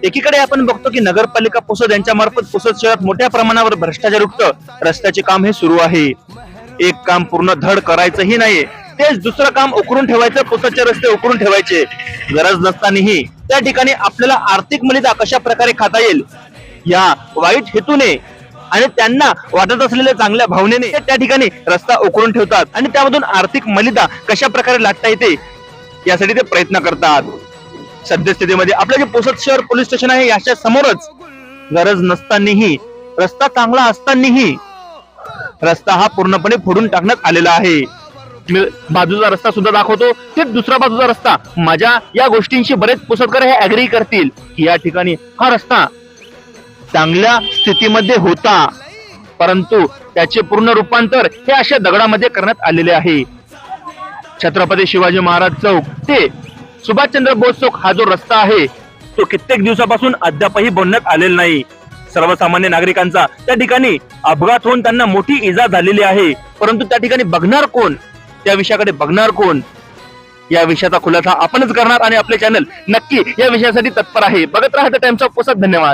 एकीकडे आपण बघतो की नगरपालिका पुसद यांच्या मार्फत पुसद शहरात मोठ्या प्रमाणावर भ्रष्टाचारयुक्त रस्त्याचे काम हे सुरू आहे. एक काम पूर्ण धड करायचंही नाहीये, तेच दुसरं काम उकरून ठेवायचं, पुसदचे रस्ते उकरून ठेवायचे. गरज नसतानाही त्या ठिकाणी आपल्याला आर्थिक मलिदा कशा प्रकारे खाता येईल या वाईट हेतूने आणि त्यांना वाटत असलेल्या चांगल्या भावनेने ते त्या ठिकाणी रस्ता उकरून ठेवतात आणि त्यामधून आर्थिक मलिदा कशा प्रकारे लाटता येते यासाठी ते प्रयत्न करतात. सद्यस्थितीमध्ये आपलं जे पुसद शहर पोलीस स्टेशन आहे याच्या समोरच गरज नसतानाही, रस्ता चांगला असतानाही रस्ता हा पूर्णपणे फोडून टाकण्यात आलेला आहे. मी बाजूचा रस्ता सुद्धा दाखवतो, ते दुसरा बाजूचा रस्ता. माझ्या या गोष्टींशी बरेच पुसदकर हे ऍग्री करतील की या ठिकाणी हा रस्ता चांगल्या स्थितीमध्ये होता, परंतु त्याचे पूर्ण रूपांतर हे अशा दगडामध्ये करण्यात आलेले आहे. छत्रपती शिवाजी महाराज चौक ते सुभाषचंद्र बोस चौक हा जो रस्ता आहे तो कित्येक दिवसापासून अद्यापही बनण्यात आलेला नाही. सर्वसामान्य नागरिकांचा त्या ठिकाणी अपघात होऊन त्यांना मोठी इजा झालेली आहे, परंतु त्या ठिकाणी बघणार कोण, त्या विषयाकडे बघणार कोण, या विषयाचा खुलासा आपणच करणार आणि आपले चॅनल नक्की या विषयासाठी तत्पर आहे. बघत राहा द टाइम्स ऑफ पुसद. धन्यवाद.